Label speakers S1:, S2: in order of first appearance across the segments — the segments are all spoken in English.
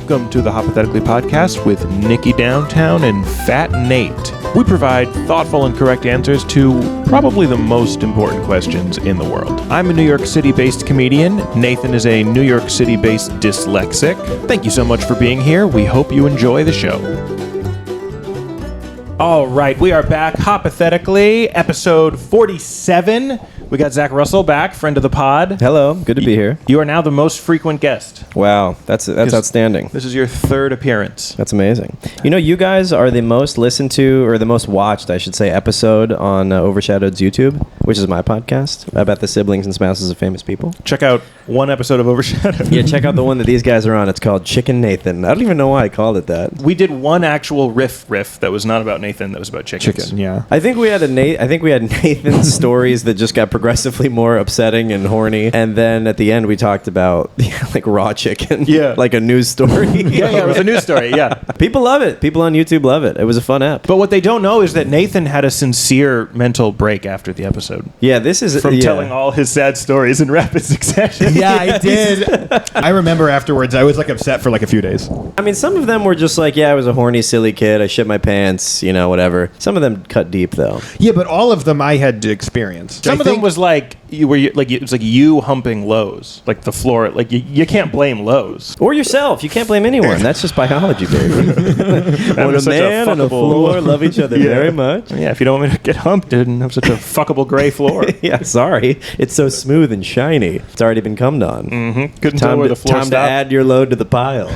S1: Welcome to the Hoppothetically podcast with Nikki Downtown and Fat Nate. We provide thoughtful and correct answers to probably the most important questions in the world. I'm a New York City-based comedian. Nathan is a New York City-based dyslexic. Thank you so much for being here. We hope you enjoy the show. All right, we are back. Hoppothetically, episode 47. We got Zach Russell back, friend of the pod.
S2: Hello, good to be here.
S1: You are now the most frequent guest.
S2: Wow, that's outstanding.
S1: This is your third appearance.
S2: That's amazing. You know, you guys are the most listened to, or the most watched, I should say, episode on Overshadowed's YouTube, which is my podcast about the siblings and spouses of famous people.
S1: Check out one episode of Overshadowed.
S2: Yeah, check out the one that these guys are on. It's called Chicken Nathan. I don't even know why I called it that.
S1: We did one actual riff that was not about Nathan, that was about chickens.
S3: Chicken, yeah.
S2: I think we had Nathan's stories that just got progressively more upsetting and horny, and then at the end we talked about like raw chicken, like a news story.
S1: yeah, it was a news story. Yeah,
S2: people love it. People on YouTube love it. It was a fun app.
S1: But what they don't know is that Nathan had a sincere mental break after the episode.
S2: Yeah, this is
S1: from telling all his sad stories in rapid succession.
S3: Yeah, I did. I remember afterwards, I was like upset for like a few days.
S2: I mean, some of them were just like, yeah, I was a horny, silly kid. I shit my pants, you know, whatever. Some of them cut deep though.
S3: Yeah, but all of them I had to experience.
S1: Some of them was like it was like you humping Lowe's, like the floor. Like you can't blame Lowe's
S2: or yourself. You can't blame anyone. That's just biology, baby. When a man and a floor love each other very much.
S1: Yeah, if you don't want me to get humped and have such a fuckable gray floor.
S2: Yeah, sorry. It's so smooth and shiny. It's already been cummed on.
S1: Mm-hmm. Couldn't tell where the floor
S2: Time
S1: stopped.
S2: to add your load to the pile.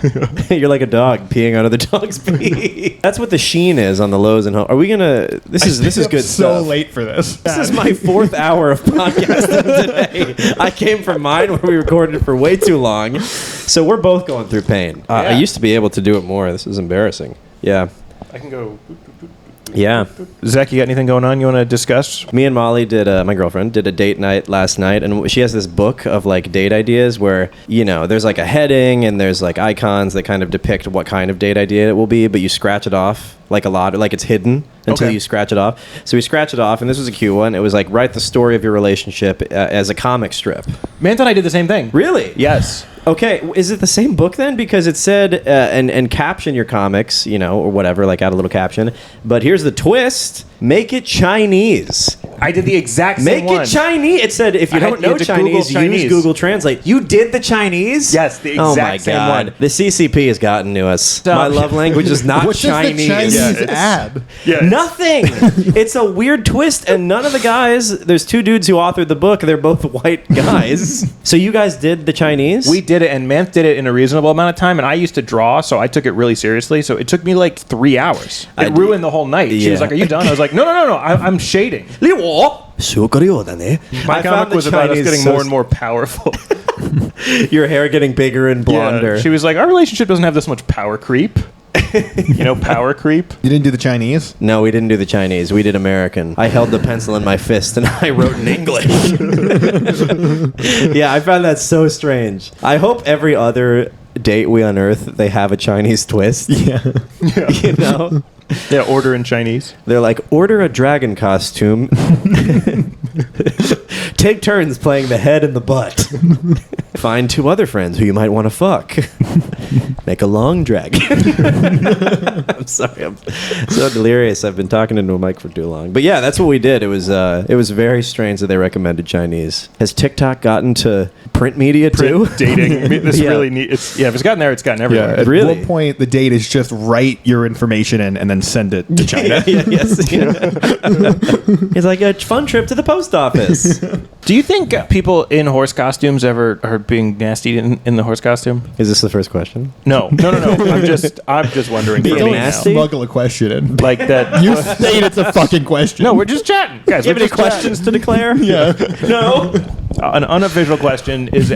S2: You're like a dog peeing out of the dog's pee. That's what the sheen is on the Lowe's and home. Are we gonna? This is good
S3: so
S2: stuff.
S3: late for this.
S2: This is my fourth hour of podcasting today. I came from mine where we recorded it for way too long. So we're both going through pain. I used to be able to do it more. This is embarrassing. Yeah.
S1: I can go.
S2: Yeah.
S1: Zach, you got anything going on you want to discuss?
S2: Me and Molly my girlfriend, did a date night last night, and she has this book of like date ideas where, you know, there's like a heading and there's like icons that kind of depict what kind of date idea it will be, but you scratch it off like a lot, like it's hidden until you scratch it off. So we scratch it off, and this was a cute one. It was like, write the story of your relationship as a comic strip.
S1: Manta and I did the same thing.
S2: Really?
S1: Yes.
S2: Okay, is it the same book then? Because it said, and caption your comics, you know, or whatever, like add a little caption. But here's the twist. Make it Chinese.
S1: I did the exact same one.
S2: Make it Chinese. It said, if you don't know Chinese, use Google Translate. You did the Chinese?
S1: Yes, the exact same one.
S2: The CCP has gotten to us. My love language is not
S3: what
S2: Chinese.
S3: Does the Chinese add?
S1: Yeah,
S2: nothing. It's a weird twist, and none of the guys, there's two dudes who authored the book. They're both white guys. So you guys did the Chinese?
S1: We did it, and Manth did it in a reasonable amount of time, and I used to draw, so I took it really seriously. So it took me like 3 hours. It ruined the whole night. She was like, are you done? I was like, no, I'm shading. My comic was about us getting more and more powerful.
S2: Your hair getting bigger and blonder.
S1: Yeah, she was like, our relationship doesn't have this much power creep. You know, power creep.
S3: You didn't do the Chinese?
S2: No, we didn't do the Chinese. We did American. I held the pencil in my fist and I wrote in English. Yeah, I found that so strange. I hope every other date we unearth, they have a Chinese twist.
S3: Yeah.
S2: You know?
S1: Yeah, order in Chinese.
S2: They're like, order a dragon costume. Take turns playing the head and the butt. Find 2 other friends who you might want to fuck. Make a long dragon. I'm sorry, I'm so delirious. I've been talking into a mic for too long. But yeah, that's what we did. It was very strange that they recommended Chinese. Has TikTok gotten to print media too?
S1: Dating. This really neat. If it's gotten there, it's gotten everywhere.
S3: Yeah, at one point, the date is just write your information in and then send it to China.
S2: Yes. It's like a fun trip to the post office.
S1: Do you think people in horse costumes ever are being nasty in the horse costume?
S2: Is this the first question?
S1: No. I'm just wondering.
S2: Being
S1: for me
S2: nasty?
S1: now.
S3: Smuggle a question in.
S1: Like that.
S3: You state it's a fucking question.
S1: No, we're just chatting, guys.
S2: Do you have any questions to declare?
S3: Yeah.
S2: No.
S1: An unofficial question is: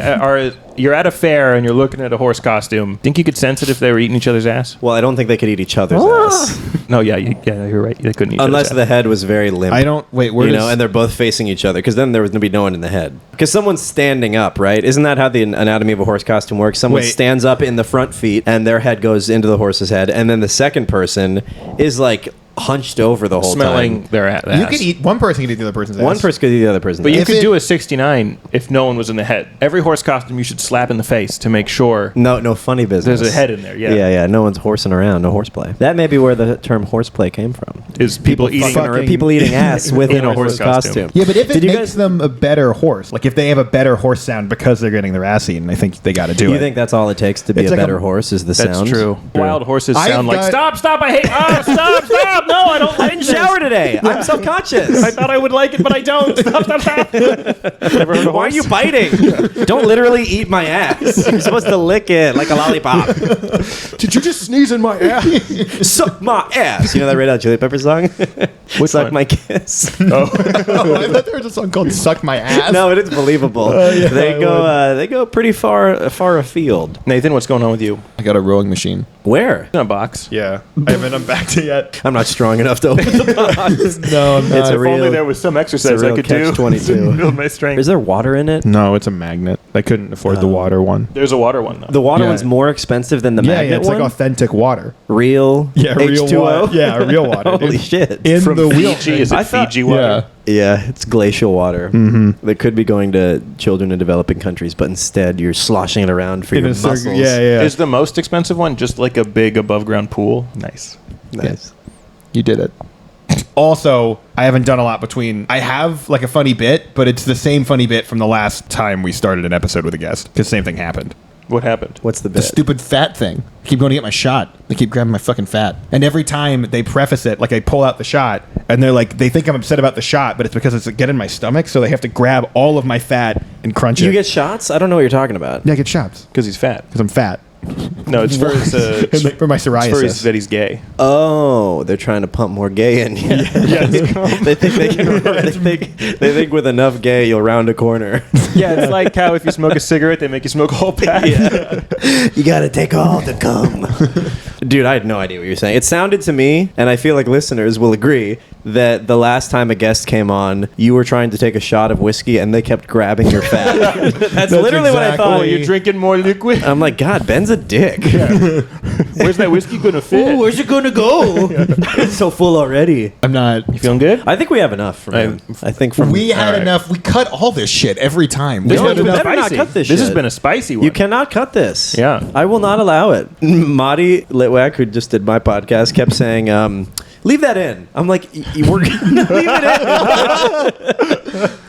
S1: you're at a fair and you're looking at a horse costume. Think you could sense it if they were eating each other's ass?
S2: Well, I don't think they could eat each other's ass.
S1: No, you're right. They couldn't eat
S2: Unless
S1: each other's
S2: the
S1: ass.
S2: head was very limp.
S3: I don't... Wait, where
S2: and they're both facing each other, because then there was going to be no one in the head. Because someone's standing up, right? Isn't that how the anatomy of a horse costume works? Someone stands up in the front feet, and their head goes into the horse's head, and then the second person is like hunched over the whole
S1: smelling
S2: time.
S1: their ass.
S3: You could eat. One person could eat the other person's ass.
S2: One person could eat the other person's
S1: But you
S2: ass.
S1: could do a 69 if no one was in the head. Every horse costume you should slap in the face to make sure
S2: No funny business.
S1: there's a head in there. Yeah.
S2: Yeah. No one's horsing around. No horseplay. That may be where the term horseplay came from.
S1: Is people eating
S3: fucking-
S2: People eating ass within
S1: In
S2: a
S1: a
S2: horse
S1: horse
S2: costume.
S1: costume.
S3: Yeah, but if it
S2: Did you
S3: makes
S2: guys-
S3: them a better horse, like if they have a better horse sound because they're getting their ass eaten, I think they got to do it.
S2: You think that's all it takes to be
S3: It's
S2: a
S3: like
S2: better
S3: a-
S2: horse? Is the
S1: That's
S2: sound?
S1: true. Wild horses
S3: I've
S1: sound like
S3: got-
S1: stop, I hate stop, no, I don't
S2: I
S1: like
S2: didn't
S1: this.
S2: shower today. I'm self-conscious.
S1: I thought I would like it, but I don't. Stop. Never heard of
S2: Why are
S1: horse?
S2: you biting? Don't literally eat my ass. You're supposed to lick it like a lollipop.
S3: Did you just sneeze in my ass?
S2: Suck my ass. You know that Red Hot Chili Peppers song?
S1: Which
S2: Suck
S1: one?
S2: my kiss.
S3: Oh, I thought there was a song called "Suck My Ass."
S2: No, it is believable.
S3: yeah,
S2: They go pretty far afield.
S1: Nathan, what's going on with you?
S3: I got a rowing machine.
S2: Where?
S1: In a box.
S3: Yeah, I haven't unpacked it yet.
S2: I'm not strong enough to open the box.
S3: No, I'm
S2: It's
S3: not.
S2: a
S1: If
S2: real-
S1: only there was some exercise I
S2: real
S1: could do
S2: catch-22.
S1: to build my strength.
S2: Is there water in it?
S3: No, it's a magnet. I couldn't afford the water one.
S1: There's a water one though.
S2: The water
S3: Yeah.
S2: one's more expensive than the magnet
S3: it's
S2: one?
S3: like authentic water.
S2: Real
S3: real
S2: H2O?
S3: water. Yeah, real water.
S2: Holy
S3: dude.
S2: shit.
S3: In
S1: From
S3: the wheel.
S1: Fiji, is it
S2: I thought-
S1: Fiji water?
S3: Yeah.
S2: Yeah, it's glacial water.
S3: Mm-hmm.
S2: That could be going to children in developing countries, but instead you're sloshing it around for
S3: In
S2: your
S3: a circle.
S2: muscles.
S3: Yeah.
S1: Is the most expensive one just like a big above ground pool? Nice.
S2: Nice.
S3: You did it. Also, I haven't done a lot between. I have like a funny bit, but it's the same funny bit from the last time we started an episode with a guest because same thing happened.
S1: What happened?
S2: What's the
S3: The
S2: bit?
S3: stupid fat thing. I keep going to get my shot. They keep grabbing my fucking fat. And every time they preface it, like I pull out the shot, and they're like, they think I'm upset about the shot, but it's because it's getting in my stomach, so they have to grab all of my fat and crunch it.
S2: You get shots? I don't know what you're talking about.
S3: yeah, I get shots
S1: Because he's fat.
S3: because I'm fat.
S1: No, it's for his.
S3: And like, for my
S1: It's for his,
S3: psoriasis.
S1: that he's gay.
S2: Oh, they're trying to pump more gay in. Yeah. they think they can. They think with enough gay you'll round a corner.
S1: Yeah, it's like how if you smoke a cigarette, they make you smoke a whole pack.
S2: You gotta take all to come. Dude, I had no idea what you were saying. It sounded to me, and I feel like listeners will agree, that the last time a guest came on, you were trying to take a shot of whiskey and they kept grabbing your fat. That's literally what I
S3: exactly-
S2: thought.
S1: Oh, you're drinking more liquid?
S2: I'm like, God, Ben's a dick.
S1: Where's that whiskey gonna fit?
S2: Where's it gonna go? It's so full already.
S3: I'm not.
S1: You feeling good?
S2: I think we have enough from him. I think from
S3: We had
S1: Alright.
S3: enough. We cut all this shit every time. We
S1: This
S3: had
S1: one's been
S3: enough.
S2: better not
S1: spicy.
S2: cut this
S1: This has
S2: shit.
S1: been a spicy one.
S2: You cannot cut this.
S1: Yeah.
S2: I will not allow it. Marty Litwack, who just did my podcast, kept saying, leave that in. I'm like, we're gonna leave it in.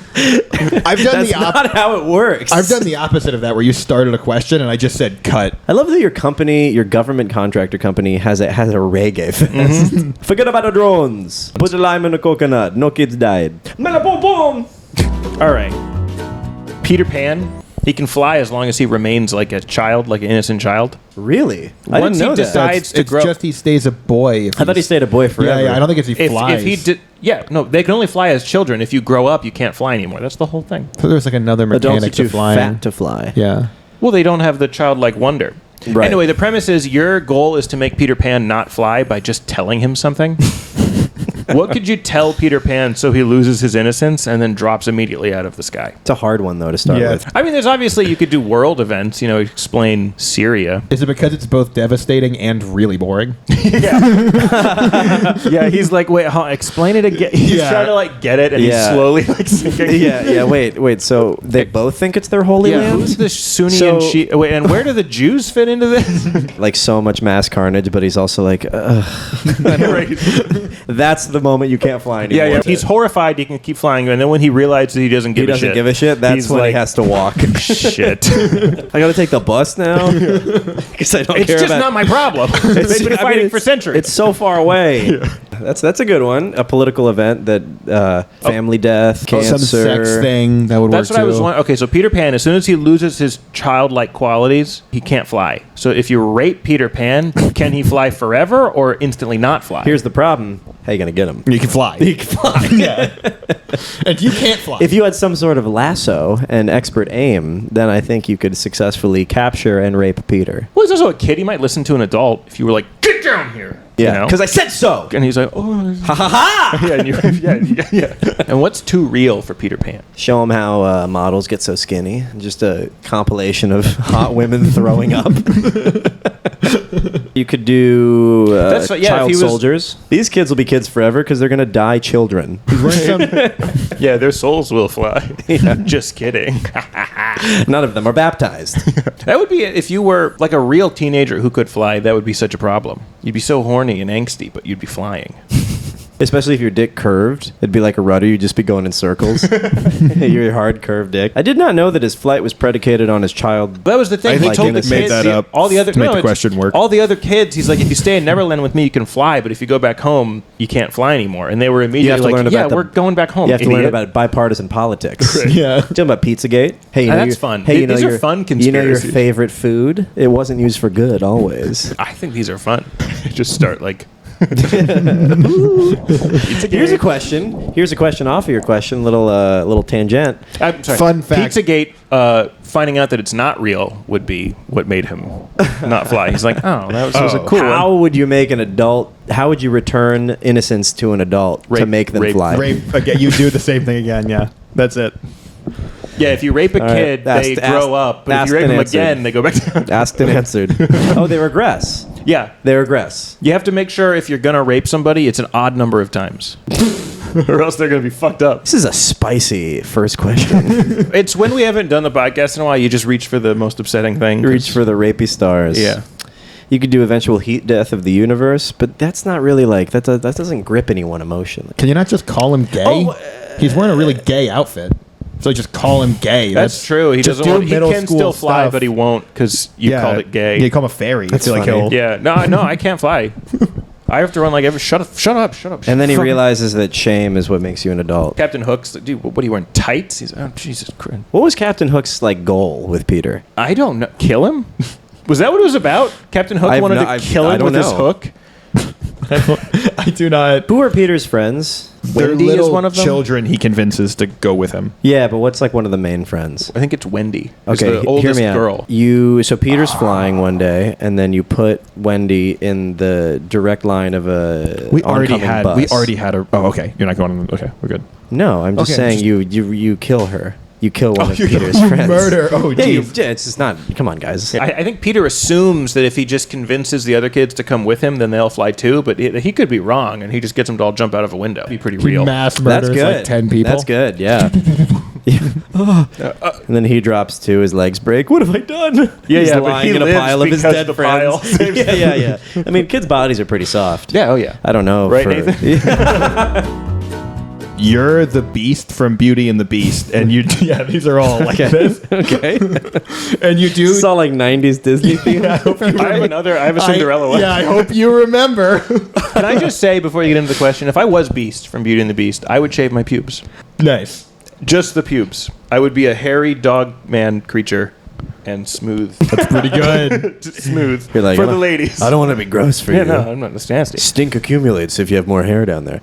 S3: I've done
S2: That's
S3: the
S2: not how it works.
S3: I've done the opposite of that, where you started a question and I just said cut.
S2: I love that your company, your government contractor company, has a reggae fest. Forget about the drones. Put a lime in a coconut. No kids died. Mela boom boom.
S1: All right. Peter Pan, he can fly as long as he remains like a child, like an innocent child.
S2: Really? I
S1: Once
S2: didn't know
S1: he
S2: that.
S1: decides to
S3: It's
S1: grow.
S3: just he stays a boy.
S2: I thought he stayed a boy forever.
S3: Yeah, I don't think it's he flies.
S1: If he did, yeah, no, they can only fly as children. If you grow up, you can't fly anymore. That's the whole thing.
S3: So there's like another
S2: Adults are
S3: mechanic
S2: too
S3: to flying.
S2: fat to fly.
S3: Yeah.
S1: Well, they don't have the childlike wonder.
S2: Right.
S1: Anyway, the premise is your goal is to make Peter Pan not fly by just telling him something. What could you tell Peter Pan so he loses his innocence and then drops immediately out of the sky?
S2: It's a hard one though to start
S3: Yeah.
S2: with.
S1: I mean, there's obviously you could do world events, explain Syria.
S3: Is it because it's both devastating and really boring?
S1: Yeah, he's like, wait, explain it again. He's
S3: Yeah.
S1: trying to like get it, and he's
S2: Yeah.
S1: slowly like sinking.
S2: yeah. Wait. So they both think it's their holy
S1: Yeah,
S2: land?
S1: who's the Sunni
S2: So-
S1: and Shia? Wait, and where do the Jews fit into this?
S2: Like so much mass carnage, but he's also like,
S1: Right.
S2: that's the moment you can't fly anymore.
S1: Yeah. He's horrified he can keep flying, and then when he realizes he doesn't give
S2: He doesn't
S1: a shit,
S2: give a shit. That's
S1: he's
S2: when
S1: like,
S2: he has to walk.
S1: shit.
S2: I gotta take the bus now because I don't
S1: It's
S2: care
S1: just
S2: about.
S1: not my problem. They've been
S2: I mean,
S1: fighting for centuries.
S2: It's so far away. That's a good one. A political event that family death, cancer,
S3: Some sex thing that would
S1: That's
S3: work
S1: what I was
S3: too.
S1: wondering. Okay, so Peter Pan, as soon as he loses his childlike qualities, he can't fly. So if you rape Peter Pan, can he fly forever or instantly not fly?
S2: Here's the problem. How you gonna get him?
S3: You can fly.
S2: You can fly.
S3: Yeah. And you can't fly.
S2: If you had some sort of lasso and expert aim, then I think you could successfully capture and rape Peter.
S1: well, he's also a kid. He might listen to an adult if you were like, get down here.
S2: Yeah,
S1: You
S2: because
S1: know?
S2: I said so.
S1: And he's like, oh.
S2: Ha ha ha!
S1: Yeah, and yeah. And what's too real for Peter Pan?
S2: Show him how models get so skinny. Just a compilation of hot women throwing up. You could do
S1: That's what- yeah, if
S2: child
S1: he was-
S2: soldiers. These kids will be kids forever because they're going to die children.
S1: Yeah, their souls will fly. Just kidding.
S2: None of them are baptized.
S1: That would be if you were like a real teenager who could fly. That would be such a problem. You'd be so horny and angsty, but you'd be flying.
S2: Especially if your dick curved. It'd be like a rudder. You'd just be going in circles. Your hard curved dick. I did not know that his flight was predicated on his child.
S1: That was the thing.
S3: I think
S1: He told
S3: he
S1: the
S3: made
S1: kids,
S3: that up
S1: all the other
S3: to make the
S1: it's-
S3: question work.
S1: All the other kids, he's like, if you stay in Neverland with me, you can fly, but if you go back home, you can't fly anymore. And they were immediately like,
S2: learn
S1: yeah,
S2: about
S1: we're going back home.
S2: You have to learn
S1: idiot."
S2: about bipartisan politics.
S3: Yeah.
S2: Talking about Pizzagate. Hey, you know
S1: That's
S2: your-
S1: fun.
S2: Hey, you know
S1: These are
S2: your,
S1: fun
S2: You know your
S1: conspiracies.
S2: favorite food? It wasn't used for good always.
S1: I think these are fun. Just start like.
S2: Here's a question. Here's a question off of your question. Little tangent.
S1: I'm sorry.
S3: Fun fact.
S1: Pizzagate, finding out that it's not real would be what made him not fly. He's like, oh, that was a cool
S2: How
S1: one.
S2: would you make an adult? How would you return innocence to an adult to
S1: Rape-
S2: make them
S1: rape-
S2: fly?
S3: Rape again. You do the same thing again. Yeah, that's it.
S1: Yeah, if you rape a
S2: All right.
S1: kid, they
S2: Asked-
S1: grow up. But if
S2: asked
S1: you rape
S2: and
S1: them
S2: answered.
S1: again, they go back down.
S2: Asked and answered. Oh, they regress.
S1: Yeah.
S2: They regress.
S1: You have to make sure if you're going to rape somebody, it's an odd number of times. Or else they're going to be fucked up.
S2: This is a spicy first question.
S1: It's when we haven't done the podcast in a while, you just reach for the most upsetting thing.
S2: Reach for the rapey stars.
S1: Yeah.
S2: You could do eventual heat death of the universe, but that's not really like that doesn't grip anyone emotionally.
S3: Can you not just call him gay? He's wearing a really gay outfit. So just call him gay.
S1: That's true. He
S3: just
S1: doesn't
S3: do
S1: want. He
S3: middle
S1: can
S3: school
S1: still fly,
S3: stuff.
S1: but he won't because you called it gay.
S3: Yeah, you call him a fairy.
S2: That's
S3: I feel like
S2: funny.
S3: he'll.
S1: Yeah. No, I can't fly. I have to run like every. Shut up.
S2: And then he
S1: Fuck.
S2: realizes that shame is what makes you an adult.
S1: Captain Hook's. Dude, what are you wearing? Tights? He's. Oh, Jesus Christ.
S2: What was Captain Hook's like goal with Peter?
S1: I don't know. Kill him? Was that what it was about? Captain Hook
S2: I've
S1: wanted
S2: no-
S1: to
S2: I've-
S1: kill
S2: I
S1: him
S2: don't
S1: with his
S2: know.
S1: hook.
S3: I do not.
S2: Who are Peter's friends?
S3: They're
S1: Wendy is
S3: little
S1: one of them?
S3: children he convinces to go with him.
S2: Yeah, but what's like one of the main friends?
S1: I think it's Wendy. It's
S2: Okay,
S1: the
S2: hear
S1: oldest
S2: me out.
S1: girl.
S2: So Peter's flying one day, and then you put Wendy in the direct line of a
S3: We already had.
S2: bus.
S3: We already had a. Oh, okay. You're not going. On, okay, we're good.
S2: No, I'm just
S3: Okay,
S2: saying you kill her. You kill one of
S3: you
S2: Peter's friends.
S3: murder. Oh,
S2: Yeah,
S3: geez.
S2: it's just not. Come on, guys.
S1: I think Peter assumes that if he just convinces the other kids to come with him, then they'll fly too. But he could be wrong, and he just gets them to all jump out of a window. It'd be pretty real.
S3: Mass
S2: That's
S3: murders
S2: good.
S3: like 10 people.
S2: That's good. Yeah. And then he drops to his legs break. What have I done?
S1: Yeah,
S2: He's
S1: yeah, but
S2: lying
S1: he
S2: in a
S1: lives
S2: pile of his
S1: because
S2: dead
S1: the
S2: friends.
S1: pile saves
S2: yeah. I mean, kids' bodies are pretty soft.
S1: Yeah. Oh yeah.
S2: I don't know.
S1: Right, Nathan?
S3: You're the Beast from Beauty and the Beast, and you. Yeah, these are all like this.
S2: Okay.
S3: And you do.
S2: This is all like 90s Disney theme.
S3: I hope you
S1: I have a Cinderella one.
S3: Yeah, I hope you remember.
S1: Can I just say before you get into the question, if I was Beast from Beauty and the Beast, I would shave my pubes.
S3: Nice.
S1: Just the pubes. I would be a hairy dog man creature and smooth.
S3: That's pretty good.
S1: Just smooth
S2: You're like,
S1: for
S2: I
S1: the
S2: don't-
S1: ladies.
S2: I don't want to be gross for
S1: Yeah,
S2: you.
S1: no, I'm not. That's nasty.
S2: Stink accumulates if you have more hair down there.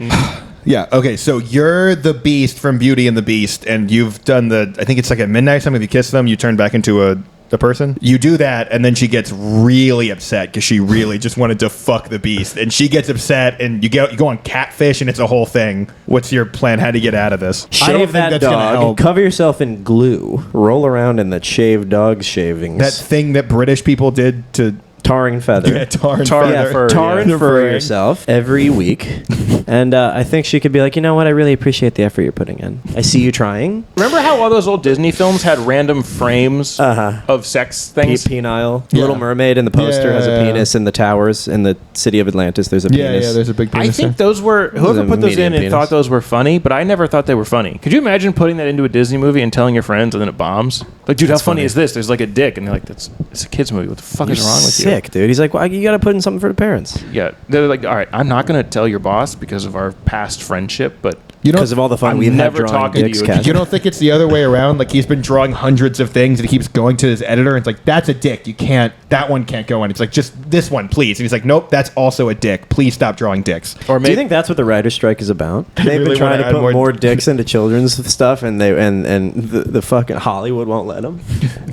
S3: Yeah. Okay. So you're the Beast from Beauty and the Beast, and you've done the. I think it's like at midnight time. If you kiss them, you turn back into a person. You do that, and then she gets really upset because she really just wanted to fuck the Beast, and she gets upset, and you go on Catfish, and it's a whole thing. What's your plan? How to get out of this? I don't
S2: Shave
S3: think
S2: that
S3: that's gonna
S2: dog.
S3: help.
S2: Cover yourself in glue. Roll around in the shaved dog shavings.
S3: That thing that British people did to
S2: tar and feather.
S3: yeah, tar and
S1: Tar and
S3: feather.
S1: fur.
S2: Tar and
S3: The
S2: fur
S3: furring.
S2: yourself every week. And I think she could be like, you know what? I really appreciate the effort you're putting in. I see you trying.
S1: Remember how all those old Disney films had random frames of sex things?
S2: Penile.
S3: Yeah.
S2: Little Mermaid in the poster has a
S3: Yeah.
S2: penis in the towers. In the city of Atlantis, there's a
S3: Yeah,
S2: penis.
S3: yeah. There's a big
S1: I
S3: penis.
S1: think
S3: there.
S1: those were whoever
S2: a
S1: put those in
S2: medium
S1: and
S2: penis.
S1: thought those were funny, but I never thought they were funny. Could you imagine putting that into a Disney movie and telling your friends and then it bombs? Like, dude, how funny is this? There's like a dick, and they're like, it's a kids movie. What the fuck
S2: You're
S1: is wrong with
S2: sick, dude. He's like, well, you got to put in something for the parents.
S1: you? Yeah, they're like, all right, I'm not gonna tell your boss because of our past friendship, but
S3: You don't
S2: Because of all the fun
S1: I'm
S2: we've had
S1: never
S2: drawing
S1: talking to
S2: dicks,
S1: you.
S2: Kat.
S3: You don't think it's the other way around? Like he's been drawing hundreds of things and he keeps going to his editor and it's like, that's a dick. You can't, that one can't go in. It's like, just this one, please. And he's like, nope, that's also a dick. Please stop drawing dicks.
S1: or
S2: Do you
S1: maybe
S2: think that's what the writer's strike is about? They've
S3: really
S2: been trying
S3: wanna
S2: to
S3: add
S2: put
S3: more-
S2: more dicks into children's stuff, and the fucking Hollywood won't let them.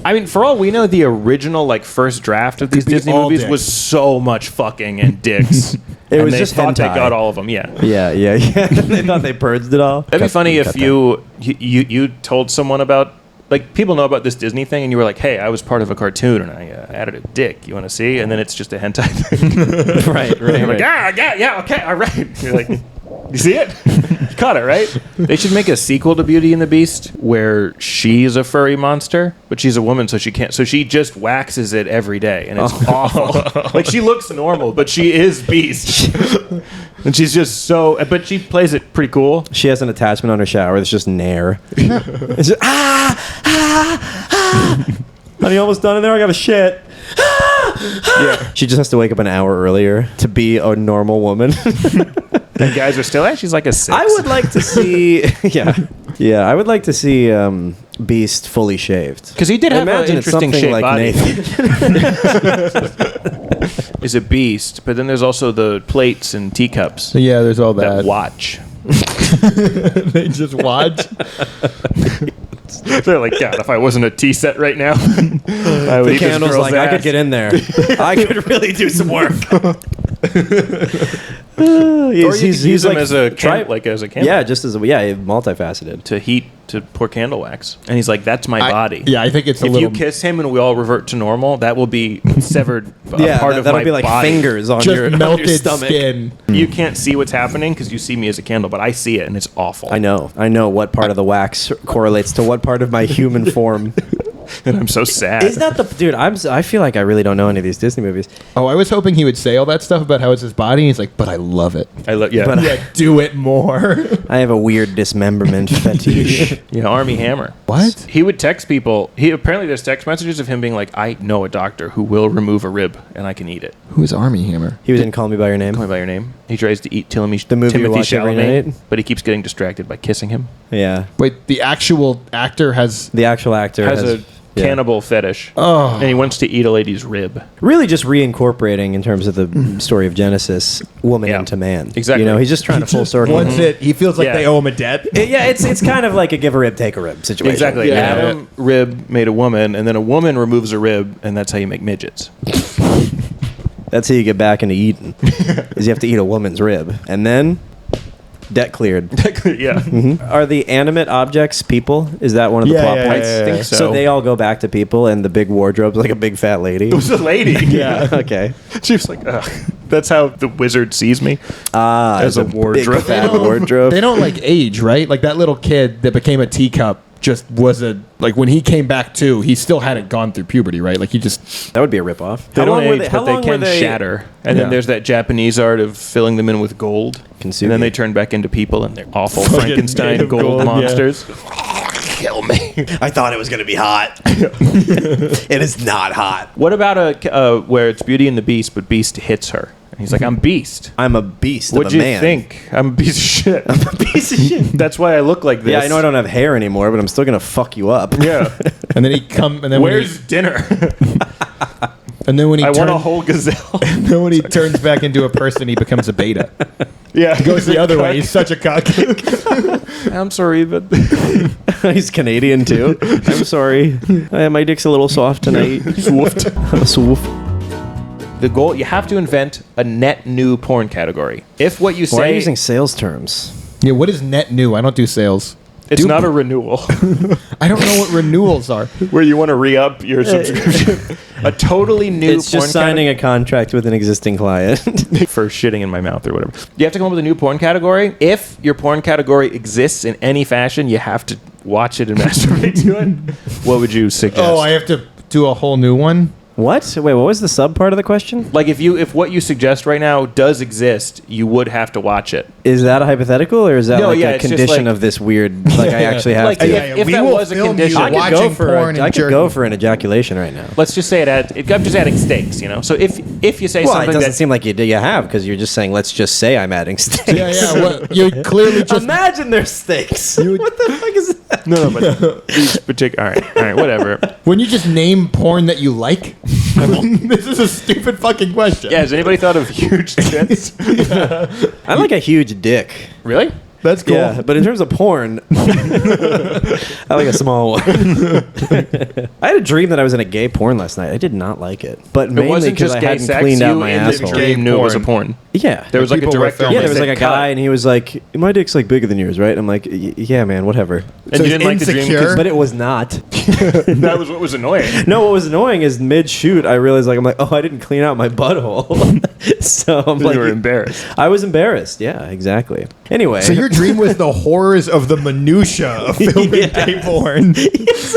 S1: I mean, for all we know, the original like first draft of these
S3: be
S1: Disney
S3: all
S1: movies
S3: dicks.
S1: was so much fucking and dicks.
S2: It
S1: And
S2: was
S1: they
S2: just
S1: thought they
S2: hentai.
S1: got all of them. Yeah.
S2: Yeah. They thought they purged it all.
S1: That'd be funny if you told someone about like people know about this Disney thing, and you were like, hey, I was part of a cartoon, and I added a dick. You want to see? And then it's just a hentai thing.
S2: Right.
S1: You're like, yeah, okay, all right. You're like, you see it? You caught it, right? They should make a sequel to Beauty and the Beast where she's a furry monster, but she's a woman, so she can't. So she just waxes it every day, and it's awful. Like, she looks normal, but she is Beast. And she's just so. But she plays it pretty cool.
S2: She has an attachment on her shower that's just Nair. It's just, Honey, almost done in there. I got a shit.
S1: Yeah.
S2: She just has to wake up an hour earlier to be a normal woman.
S1: And guys are still, she's like a 6.
S2: I would like to see, yeah. I would like to see Beast fully shaved.
S1: Because he did have an
S2: Imagine it's
S1: interesting
S2: something
S1: shaped
S2: like
S1: body.
S2: Nathan.
S1: Is a beast, but then there's also the plates and teacups
S3: So yeah, there's all
S1: that
S3: that.
S1: watch.
S3: They just watch.
S1: They're like, God, if I wasn't a tea set right now, I would
S2: The
S1: eat this
S2: candle's
S1: girl's
S2: like,
S1: ass.
S2: I could get in there. I could really do some work.
S1: Or you could use him
S2: like,
S1: as a candle.
S2: Yeah, just as multifaceted.
S1: To heat to pour candle wax, and he's like, "That's my body."
S3: Yeah, I think it's a
S1: if
S3: little.
S1: you kiss him and we all revert to normal, that will be severed
S2: Yeah,
S1: part of
S2: that'll
S1: my
S2: be like
S1: body.
S2: fingers on
S3: just
S2: your, on your
S3: melted
S2: stomach.
S3: skin.
S1: You can't see what's happening because you see me as a candle, but I see it, and it's awful.
S2: I know what part of the wax correlates to what part of my human form.
S1: and I'm so sad.
S2: Is that the dude? I feel like I really don't know any of these Disney movies.
S3: Oh, I was hoping he would say all that stuff about how it's his body. He's like, but I love it.
S1: I love, yeah,
S2: But-
S3: Yeah, do it more.
S2: I have a weird dismemberment fetish.
S1: yeah, Army Hammer.
S3: What?
S1: He would text people. Apparently there's text messages of him being like, "I know a doctor who will remove a rib, and I can eat it."
S3: Who's Army Hammer?
S2: He was in Call Me by Your Name.
S1: Call me by your name. He tries to eat
S2: The movie you
S1: Timothy
S2: watch every
S1: Chalamet,
S2: night?
S1: but he keeps getting distracted by kissing him.
S2: Yeah,
S3: Wait, the actual actor has.
S2: the actual actor
S1: Has a
S2: yeah.
S1: cannibal fetish,
S3: Oh.
S1: and he wants to eat a lady's rib.
S2: really just reincorporating in terms of the story of Genesis, woman
S1: Yeah.
S2: into man.
S1: Exactly.
S2: You know, he's just trying to full circle.
S3: Once it, he feels like
S1: Yeah.
S3: they owe him a debt.
S2: Yeah, it's kind of like a give a rib, take a rib situation.
S1: Exactly.
S3: Yeah.
S1: Adam rib made a woman, and then a woman removes a rib, and that's how you make midgets.
S2: That's how you get back into eating. Is you have to eat a woman's rib, and then debt cleared.
S1: Yeah.
S2: Are the animate objects people? Is that one of the
S3: Yeah,
S2: plot
S3: yeah,
S2: points?
S3: yeah,
S1: I think so.
S2: So they all go back to people, and the big wardrobe's like a big fat lady.
S1: It was a lady.
S3: Yeah.
S2: Okay.
S1: She was like, ugh. That's how the wizard sees me.
S2: As
S1: a
S2: big
S1: wardrobe.
S2: fat wardrobe.
S3: They don't like age, right? Like that little kid that became a teacup just was like when he came back too, he still hadn't gone through puberty, right? Like he just.
S2: That would be a ripoff.
S1: They don't age,
S2: how
S1: but they
S2: long were
S1: can shatter. And
S3: Yeah.
S1: then there's that Japanese art of filling them in with gold.
S2: Kintsugi.
S1: And then they turn back into people, and they're awful
S3: Fucking
S1: Frankenstein
S3: made of
S1: gold,
S3: gold, yeah.
S1: monsters. Kill me.
S2: I thought it was going to be hot. It is not hot.
S1: What about where it's Beauty and the Beast, but Beast hits her? And he's like, I'm Beast.
S2: I'm a beast
S1: What'd
S2: of a
S1: you
S2: man.
S1: think? I'm a piece of shit.
S2: I'm a piece of shit.
S1: That's why I look like this.
S2: Yeah, I know I don't have hair anymore, but I'm still going to fuck you up.
S1: Yeah.
S3: And then he come. And then
S1: Where's dinner?
S3: and then when he
S1: I want a
S3: turns,
S1: whole gazelle.
S3: and then when he turns back into a person, he becomes a beta.
S1: Yeah.
S3: He goes the other way. He's such a cock.
S1: I'm sorry, but
S2: He's Canadian, too. I'm sorry. My dick's a little soft tonight.
S1: swoofed.
S2: I'm a swoof.
S1: The goal, you have to invent a net new porn category. If what you
S2: Why are
S1: say,
S2: you using sales terms?
S3: Yeah, what is net new? I don't do sales.
S1: it's not a renewal
S3: I don't know what renewals are.
S1: where you want to re-up your subscription. A totally new
S2: It's
S1: porn
S2: just signing a contract with an existing client.
S1: for shitting in my mouth or whatever. You have to come up with a new porn category. If your porn category exists in any fashion, you have to watch it and masturbate to it. What would you suggest?
S3: Oh, I have to do a whole new one.
S2: What? Wait, what was the sub part of the question?
S1: like if what you suggest right now does exist, you would have to watch it.
S2: Is that a hypothetical, or is that
S1: No,
S2: like
S1: yeah,
S2: a
S1: it's just
S2: condition
S1: like-
S2: of this weird? Like I actually have
S1: Like,
S2: to.
S1: if
S3: we
S1: that
S3: will
S1: was a
S3: film you
S1: condition,
S2: I could
S3: watching
S2: go for
S3: porn and
S2: I could
S3: jerking.
S2: go for an ejaculation right now.
S1: let's just say I'm just adding stakes, you know. So if you say
S2: Well, it
S1: something
S2: doesn't
S1: that
S2: seem like you have, because you're just saying, let's just say I'm adding stakes.
S3: Yeah, yeah. What, you clearly just.
S2: Imagine there's stakes. What the fuck is that?
S1: no, but these particular. All right, whatever.
S3: When you just name porn that you like? This is a stupid fucking question.
S1: Yeah, has anybody thought of huge tits?
S2: I like a huge dick.
S1: Really?
S3: That's cool.
S2: Yeah, but in terms of porn, I like a small one. I had a dream that I was in a gay porn last night. I did not like it, but
S1: It
S2: mainly
S1: wasn't
S2: because
S1: just
S2: I
S1: gay
S2: hadn't
S1: sex.
S2: cleaned out
S1: You
S2: my
S1: in the
S2: asshole.
S1: dream knew it was a porn.
S2: Yeah,
S3: Like
S2: there
S1: was like a
S3: people were
S1: director.
S3: filming.
S2: yeah, there was
S1: They
S2: like a
S1: cut
S2: guy,
S1: it.
S2: and he was like, "My dick's like bigger than yours, right?" I'm like, "Yeah, man, whatever."
S1: And
S3: So
S1: you
S3: he's
S1: didn't like the dream
S3: insecure?
S1: 'cause
S2: But it was not.
S1: that was what was annoying.
S2: No, what was annoying is mid-shoot, I realized I'm like, oh, I didn't clean out my butthole. So I'm like,
S1: You were embarrassed.
S2: I was embarrassed. Yeah, exactly. Anyway,
S3: So your dream was the horrors of the minutia of filming gay porn,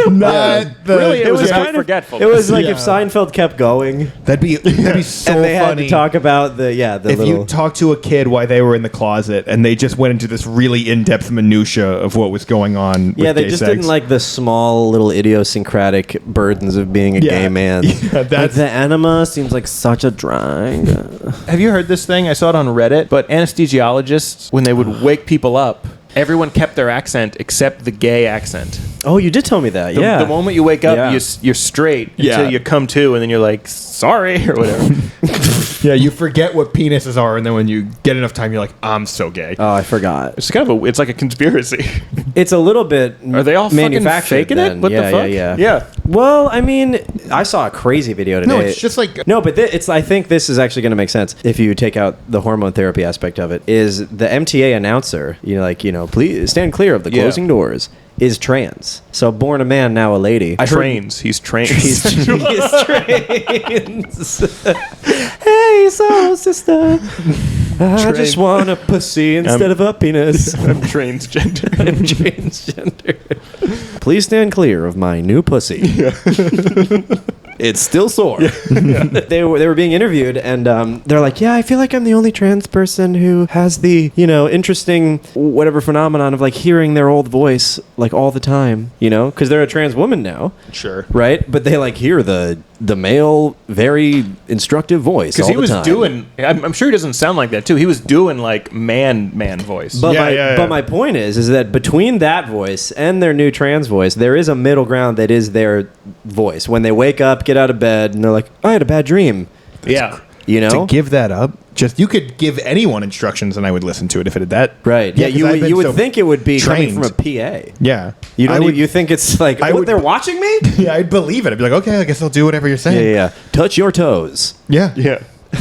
S3: not the.
S1: Really, it was about
S2: kind of
S1: forgetfulness.
S2: It was like if
S3: Yeah.
S2: Seinfeld kept going,
S3: That'd be so
S2: and they had
S3: funny.
S2: to talk about the
S3: if
S2: little.
S3: you talked to a kid while they were in the closet and they just went into this really in-depth minutia of what was going on.
S2: yeah,
S3: with
S2: they
S3: gay
S2: just
S3: sex.
S2: didn't like the small little idiosyncratic burdens of being a
S3: Yeah.
S2: gay man.
S3: Yeah,
S2: like
S3: that's-
S2: the enema seems like such a drag.
S1: Have you heard this thing? I saw it on Reddit. But anesthesiologists, when they would wake people up, everyone kept their accent except the gay accent.
S2: Oh, you did tell me that.
S1: The,
S2: yeah.
S1: the moment you wake up,
S2: Yeah.
S1: you're straight
S3: Yeah.
S1: until you come to, and then you're like, sorry, or whatever.
S3: Yeah, you forget what penises are, and then when you get enough time, you're like, I'm so gay.
S2: Oh, I forgot.
S1: It's kind of it's like a conspiracy.
S2: It's a little bit.
S1: Are they all fucking
S2: manufactured
S1: faking
S2: then.
S1: it? What
S2: yeah,
S1: the fuck?
S2: Yeah. Well, I mean, I saw a crazy video today.
S3: No, it's just like
S2: No, but it's. I think this is actually going to make sense if you take out the hormone therapy aspect of it. Is the MTA announcer? Please stand clear of the
S1: Yeah.
S2: closing doors. Is trans. So born a man, now a lady. I heard-
S1: Trains. He's trains.
S2: He's trans. Hey, soul sister. I just want a pussy instead of a penis.
S1: I'm transgender.
S2: I'm transgender. Please stand clear of my new pussy. It's still sore. They were being interviewed, and they're like, "Yeah, I feel like I'm the only trans person who has the interesting whatever phenomenon of like hearing their old voice like all the time, because they're a trans woman now,
S1: Sure.
S2: right? But they like hear the male very instructive voice
S1: Because
S2: all
S1: he
S2: the
S1: was
S2: time.
S1: doing, I'm sure he doesn't sound like that too. He was doing like man voice.
S2: But
S3: Yeah,
S2: but my point is that between that voice and their new trans voice, there is a middle ground that is their voice. When they wake up, get out of bed, and they're like, "I had a bad dream,"
S1: yeah.
S3: to give that up. Just you could give anyone instructions, and I would listen to it if it did that.
S2: Right. Yeah,
S3: 'cause I've been
S2: you would
S3: so
S2: think it would be coming
S3: trained.
S2: from a PA.
S3: Yeah,
S2: You
S3: I
S2: don't.
S3: would.
S2: You think it's like,
S3: I
S2: what,
S3: would-
S2: they're watching me?
S3: Yeah, I'd believe it. I'd be like, okay, I guess I'll do whatever you're
S2: Yeah,
S3: saying.
S2: yeah. Touch your toes.
S3: Yeah.
S1: Yeah.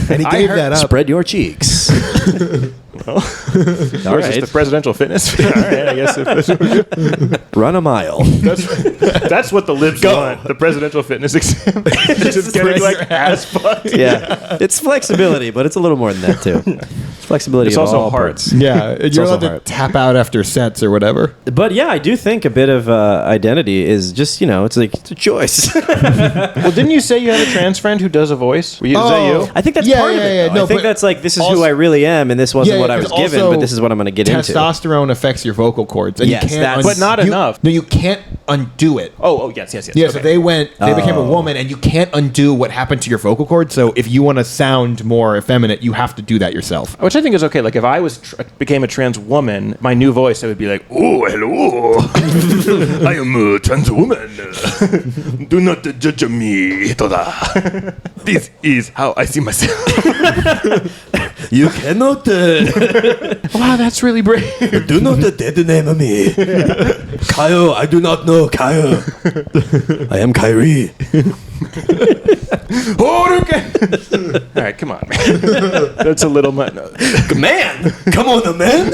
S3: And he
S1: I
S3: gave
S1: heard-
S3: that up.
S2: Spread your cheeks.
S1: Or is this the presidential fitness? All right, I guess
S2: Run a mile.
S1: that's what the libs want. The presidential fitness exam. Just getting like ass fucked.
S2: Yeah. It's flexibility, but it's a little more than that too. It's flexibility
S1: It's
S2: of
S1: also
S2: all
S1: hard.
S2: parts.
S3: Yeah, you're
S2: also
S3: allowed to
S2: hard.
S3: tap out after sets or whatever.
S2: But yeah, I do think a bit of identity is just it's like it's a choice.
S1: Well, didn't you say you had a trans friend who does a voice? Is that you?
S2: I think that's
S3: Yeah,
S2: part of
S3: yeah,
S2: it.
S3: yeah.
S2: Though.
S3: No,
S2: I think
S3: but
S2: that's like this is
S3: also-
S2: who I really am, and this wasn't
S3: Yeah,
S2: what I was
S3: 'cause
S2: given,
S3: also
S2: but this is what I'm going to get into.
S3: Testosterone affects your vocal cords, and
S2: Yes,
S3: you can't.
S2: that's-
S1: But not enough.
S3: No, you can't undo it.
S1: Oh, yes.
S3: Yeah, so
S1: Okay.
S3: they became a woman, and you can't undo what happened to your vocal cords. So if you want to sound more effeminate, you have to do that yourself.
S1: Which I think is okay. Like if I became a trans woman, my new voice, I would be like, "Oh, hello, I am a trans woman. Do not judge me, Toda. This is how I see myself."
S2: You cannot
S1: Wow, that's really brave.
S2: do not dead name me. Kyle, I do not know Kyle. I am Kyrie.
S1: All right, come on, man. That's a little much.
S2: Man, come on, the man.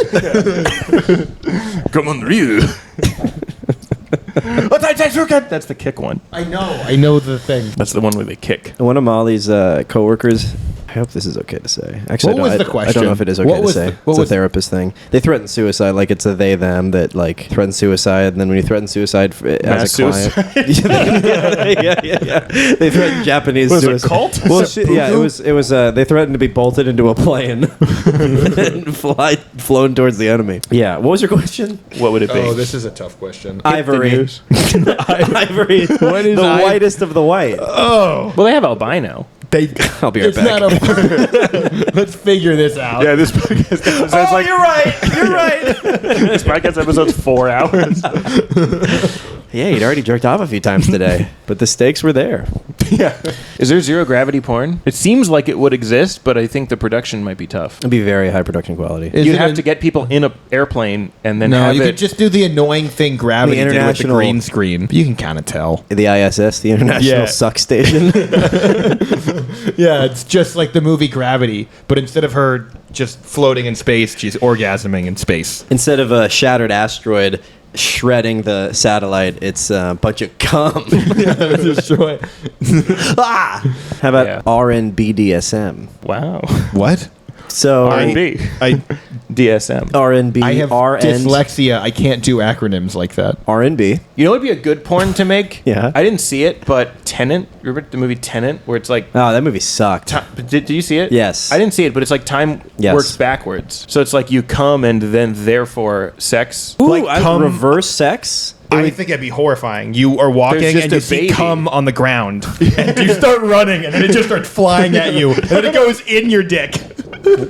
S1: Come on, Ryu. That's the kick one.
S3: I know the thing.
S1: That's the one where they kick.
S2: One of Molly's coworkers. I hope this is okay to say. Actually,
S3: What was the
S2: I don't
S3: question?
S2: know if it is okay
S3: What
S2: to
S3: was
S2: say.
S3: the- what
S2: It's a
S3: was-
S2: therapist thing. They threaten suicide, like it's a they them that like threaten suicide, and then when you threaten suicide as
S1: Mass
S2: a client, yeah. They threaten Japanese
S1: Was it a
S2: suicide.
S1: cult?
S2: Well, it was. They threatened to be bolted into a plane and flown towards the enemy. Yeah. What was your question?
S1: What would it be?
S3: Oh, this is a tough question.
S2: Ivory.
S1: news.
S2: Ivory.
S3: What is
S2: the whitest of the white?
S3: Oh,
S1: Well, they have albino.
S2: I'll be right
S3: it's
S2: back.
S3: not a. Let's figure this out.
S1: Yeah, this podcast episode's
S2: You're right.
S1: this podcast episode's 4 hours.
S2: Yeah, he'd already jerked off a few times today, but the stakes were there.
S1: Yeah. Is there zero gravity porn? It seems like it would exist, but I think the production might be tough.
S2: It'd be very high production quality.
S3: Is
S1: You'd
S3: it
S1: have
S3: a-
S1: to get people in an airplane and then
S3: No,
S1: have
S3: you
S1: it.
S3: could just do the annoying thing Gravity
S2: The
S3: did with the
S2: international-
S3: green screen. You can kind of tell.
S2: The ISS, the International
S3: Yeah.
S2: Suck Station.
S3: Yeah, it's just like the movie Gravity, but instead of her just floating in space, she's orgasming in space.
S2: Instead of a shattered asteroid shredding the satellite, it's a bunch of cum.
S3: Destroy.
S2: Ah! How about
S1: Yeah.
S2: RNBDSM?
S1: Wow.
S3: What?
S2: So
S1: R&B. DSM.
S2: RNB,
S3: I have
S2: RN,
S3: dyslexia. I can't do acronyms like that.
S2: RNB.
S1: You know what would be a good porn to make?
S2: Yeah.
S1: I didn't see it, but Tenet. Remember the movie Tenet, where it's like.
S2: Oh, that movie sucked.
S1: Did you see it?
S2: Yes.
S1: I didn't see it, but it's like time
S2: Yes.
S1: works backwards. So it's like you come and then therefore sex.
S2: Ooh,
S3: Like cum-
S2: reverse sex?
S3: I think that'd be horrifying. You are walking
S1: There's just
S3: and you
S1: a
S3: see
S1: baby.
S3: cum on the ground, and you start running, and then it just starts flying at you, and then it goes in your dick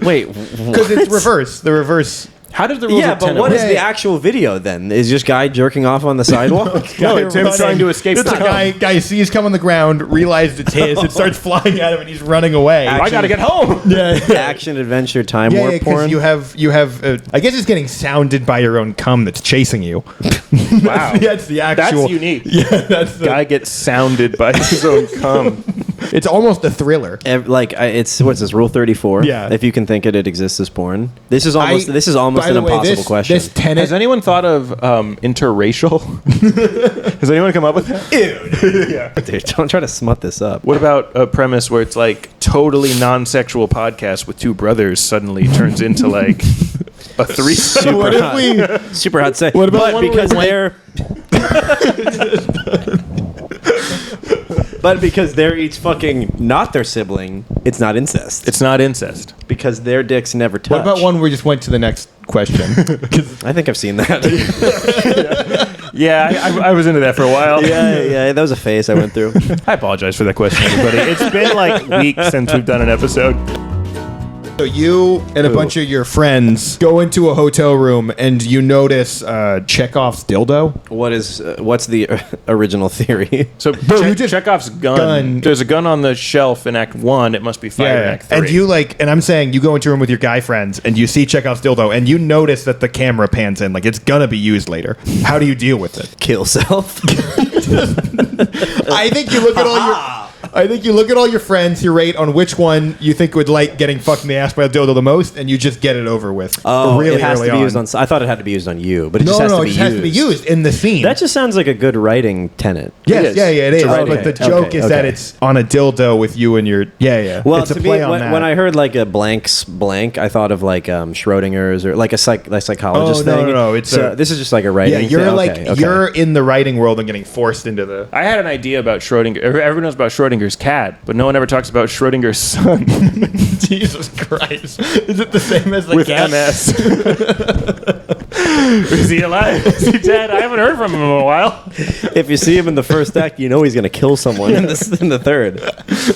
S1: Wait,
S3: because it's reverse. The reverse.
S1: how did the rules
S2: Yeah,
S1: of
S2: but
S1: Tenet
S2: what
S1: work?
S2: is the actual video then? Is just guy jerking off on the sidewalk?
S1: No, it's him trying to escape
S3: It's
S1: the
S3: a
S1: cum.
S3: guy sees cum on the ground, realizes it's his, it starts flying at him, and he's running away.
S1: I gotta get home.
S3: Yeah,
S2: Action adventure time
S3: yeah,
S2: warp
S3: because
S2: porn?
S3: you have. I guess it's getting sounded by your own cum that's chasing you.
S1: Wow.
S3: That's the actual.
S1: That's unique.
S3: Yeah, that's the.
S1: Guy gets sounded by his own cum.
S3: It's almost a thriller.
S2: It's what's this, Rule 34?
S3: Yeah.
S2: If you can think it exists as porn. This is almost
S3: By
S2: an
S3: the way,
S2: impossible question.
S3: This Tenet.
S1: Has anyone thought of interracial? Has anyone come up with that?
S2: Dude, don't try to smut this up.
S1: What about a premise where it's like totally non-sexual podcast with two brothers suddenly turns into like a threesome?
S3: What if we?
S2: Super hot say.
S3: What about
S2: but
S3: one where
S2: because
S3: we
S2: they're But because they're each fucking not their sibling, it's not incest.
S1: It's not incest.
S2: Because their dicks never touch.
S3: What about one where we just went to the next question?
S2: I think I've seen that.
S1: Yeah, I was into that for a while.
S2: yeah, that was a phase I went through.
S1: I apologize for that question, everybody. It's been like weeks since we've done an episode.
S3: So you and a bunch of your friends go into a hotel room and you notice Chekhov's dildo.
S2: What's the original theory?
S1: So
S3: you just-
S1: Chekhov's gun. There's a gun on the shelf in Act 1. It must be fired in Act 3.
S3: And and I'm saying you go into a room with your guy friends and you see Chekhov's dildo and you notice that the camera pans in, like it's gonna be used later. How do you deal with it?
S2: Kill self.
S3: I think you look at all your friends, you rate on which one you think would like getting fucked in the ass by a dildo the most, and you just get it over with. Really
S2: it has
S3: early
S2: to be
S3: on.
S2: used on. I thought it had to be used on you, but it
S3: No,
S2: just has
S3: no,
S2: to
S3: it
S2: be
S3: just
S2: used.
S3: has to be used in the scene.
S2: That just sounds like a good writing tenet.
S3: Yes,
S1: It is.
S3: yeah, it is.
S1: It's a writing.
S3: But the joke is that it's on a dildo with you and your. Yeah.
S2: Well,
S3: it's a
S2: to
S3: play
S2: me,
S3: on that.
S2: when I heard like a blank's blank, I thought of like Schrodinger's or like a psychologist
S3: Oh, no,
S2: thing.
S3: no, it's
S2: this is just like a writing.
S3: yeah, you're
S2: thing.
S3: like
S2: Okay, okay.
S3: you're in the writing world and getting forced into the.
S1: I had an idea about Schrodinger. Everyone knows about Schrodinger's cat, but no one ever talks about Schrodinger's son
S3: Jesus Christ! Is it the same as the
S1: with
S3: cat?
S1: MS. Is he alive? Is he dead? I haven't heard from him in a while.
S2: If you see him in the first act, you know he's gonna kill someone in the third.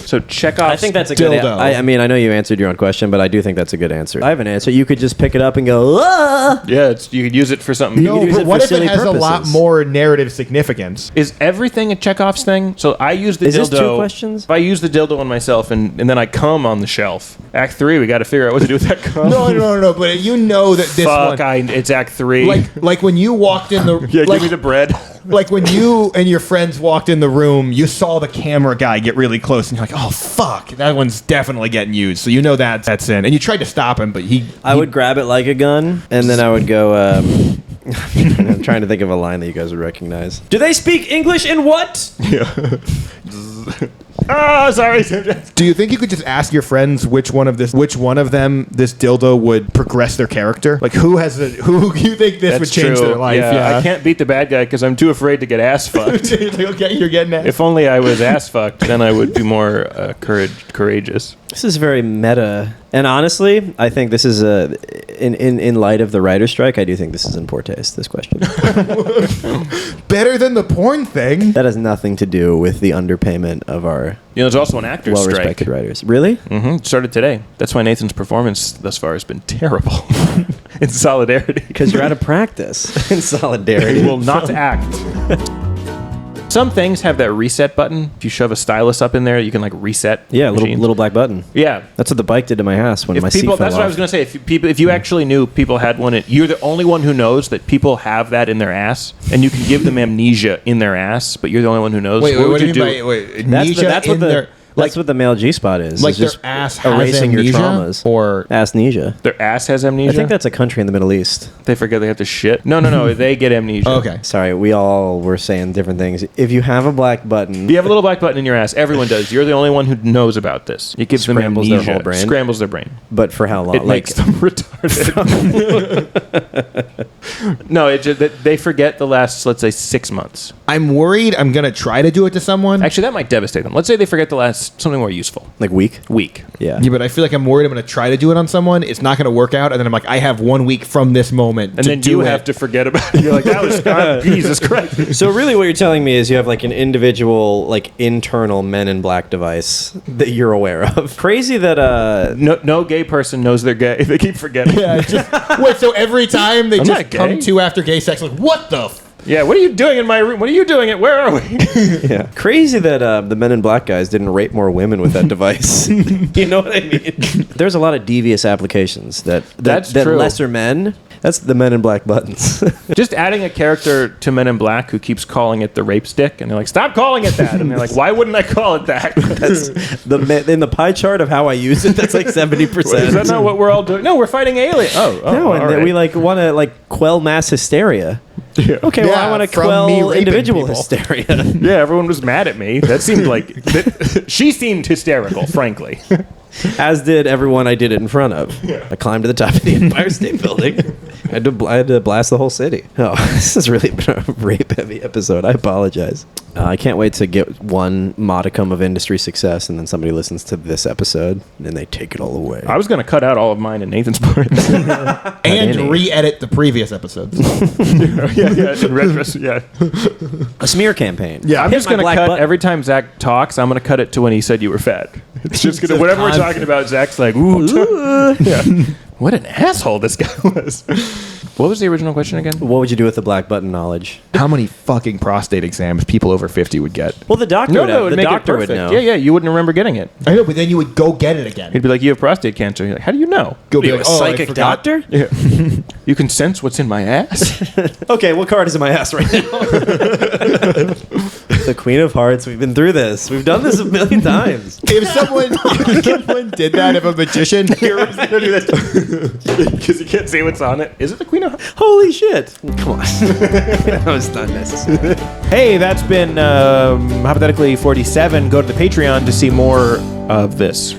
S1: So Checkov.
S2: I think that's a good.
S3: dildo.
S2: I mean, I know you answered your own question, but I do think that's a good answer. I have an answer. You could just pick it up and go. Ah!
S1: Yeah, you could use it for something.
S3: No,
S2: could use
S3: but
S2: it
S3: what
S2: for
S3: if it
S2: silly
S3: has a lot
S2: purposes.
S3: more narrative significance?
S1: Is everything a Chekhov's thing? So I use the
S2: Is
S1: dildo.
S2: this two questions?
S1: If I use the dildo on myself and then I come on the shelf. Act 3, we got to figure out what to do with that cum.
S3: No. But you know that this
S1: Fuck,
S3: one,
S1: it's Act 3.
S3: like when you walked in the,
S1: yeah,
S3: like,
S1: give me the bread.
S3: like when you and your friends walked in the room, you saw the camera guy get really close, and you're like, "Oh fuck, that one's definitely getting used." So you know that's in, and you tried to stop him, but
S2: I would grab it like a gun, and then I would go. I'm trying to think of a line that you guys would recognize. Do they speak English in what?
S1: Yeah. Oh, sorry.
S3: Do you think you could just ask your friends which one of them this dildo would progress their character? Like who you think this would change their life?
S1: Yeah, I can't beat the bad guy because I'm too afraid to get ass fucked.
S3: Okay, you're getting that.
S1: If only I was ass fucked, then I would be more courageous.
S2: This is very meta, and honestly, I think this is in light of the writer's strike. I do think this is in poor taste. This question
S3: Better than the porn thing.
S2: that has nothing to do with the underpayment of our
S1: There's also an actor's strike.
S2: well-respected writers. Really?
S1: It started today. That's why Nathan's performance thus far has been terrible. In solidarity.
S2: Because you're out of practice in solidarity.
S1: Will not act. Some things have that reset button. If you shove a stylus up in there, you can like reset.
S2: Yeah,
S1: machines.
S2: little black button.
S1: Yeah.
S2: That's what the bike did to my ass when my seat fell
S1: That's
S2: off.
S1: what I was going to say. If you actually knew people had one, you're the only one who knows that people have that in their ass, and you can give them amnesia in their ass, but you're the only one who knows.
S3: Wait,
S1: what
S3: what
S1: would
S3: do you
S1: you
S3: mean
S1: do?
S3: by wait?
S2: That's what the male G-spot is.
S3: Like
S2: it's
S3: their
S2: just
S3: ass has
S2: erasing your
S3: amnesia?
S2: traumas.
S3: Or
S2: Asnesia.
S1: Their ass has amnesia?
S2: I think that's a country in the Middle East.
S1: They forget they have to shit? No. They get amnesia.
S3: okay.
S2: Sorry, we all were saying different things. If you have a black button...
S1: If you have a little black button in your ass, everyone does. You're the only one who knows about this. It gives them
S2: Scrambles
S1: amnesia.
S2: their whole brain.
S1: Scrambles their brain.
S2: But for how long?
S1: It makes them retarded. No, they forget the last, let's say, 6 months.
S3: I'm worried I'm gonna try to do it to someone.
S1: Actually, that might devastate them. Let's say they forget the last something more useful.
S2: Like week?
S1: Week.
S2: Yeah.
S3: Yeah, but I feel like I'm worried I'm going to try to do it on someone. It's not going to work out, and then I'm like, I have 1 week from this moment,
S1: And then you have to forget about it. You're like, that was Jesus Christ.
S2: So really what you're telling me is you have like an individual, like internal Men in Black device that you're aware of. Crazy that...
S1: No gay person knows they're gay. They keep forgetting.
S3: Yeah. Wait. So every time they
S1: I'm
S3: just
S1: not gay.
S3: come to after gay sex, like, what the?
S1: Yeah, what are you doing in my room? What are you doing? Where are we?
S2: Yeah. Crazy that the Men in Black guys didn't rape more women with that device. You know what I mean? There's a lot of devious applications that
S1: true.
S2: lesser men... That's the Men in Black buttons.
S1: Just adding a character to Men in Black who keeps calling it the rape stick, and they're like, "Stop calling it that!" And they're like, "Why wouldn't I call it that?"
S2: That's in the pie chart of how I use it. That's like 70%.
S1: Is that not what we're all doing? No, we're fighting aliens. Oh,
S2: No, and
S1: all
S2: then
S1: right.
S2: we like want to like quell mass hysteria.
S1: Yeah.
S2: Okay, well,
S3: Yeah,
S2: I want to
S3: from
S2: quell
S3: me raping
S2: individual
S3: people.
S2: hysteria.
S1: Yeah, everyone was mad at me. That seemed like she seemed hysterical, frankly.
S2: As did everyone I did it in front of. Yeah. I climbed to the top of the Empire State Building. I had to blast the whole city. Oh, this has really been a rape-heavy episode. I apologize. I can't wait to get one modicum of industry success, and then somebody listens to this episode, and they take it all away.
S1: I was going to cut out all of mine and Nathan's part.
S3: And re-edit the previous episodes.
S1: yeah. In retro, yeah.
S2: A smear campaign.
S1: Yeah, I'm
S2: Hit
S1: just
S2: my
S1: going to
S2: black
S1: cut
S2: button.
S1: every time Zach talks. I'm going to cut it to when he said you were fat. It's just going to whatever we're talking about. Zach's like, ooh, yeah. What an asshole this guy was. What was the original question again?
S2: What would you do with the black button knowledge?
S3: How many fucking prostate exams people over 50 would get?
S2: Well, the doctor would have. The doctor would know.
S1: Yeah, you wouldn't remember getting it.
S3: I know, but then you would go get it again.
S1: He'd be like, you have prostate cancer. You're like, how do you know?
S3: Go be
S2: You
S3: like,
S2: a
S3: oh, I
S2: psychic
S3: forgot.
S2: doctor?
S1: Yeah. You can sense what's in my ass.
S2: Okay, what card is in my ass right now? The Queen of Hearts. We've been through this. We've done this a million times.
S3: If someone did that, if a magician...
S1: Because you can't see what's on it. Is it the Queen of Hearts?
S2: Holy shit. Come on. That was not necessary.
S1: Hey, that's been Hoppothetically 47. Go to the Patreon to see more of this.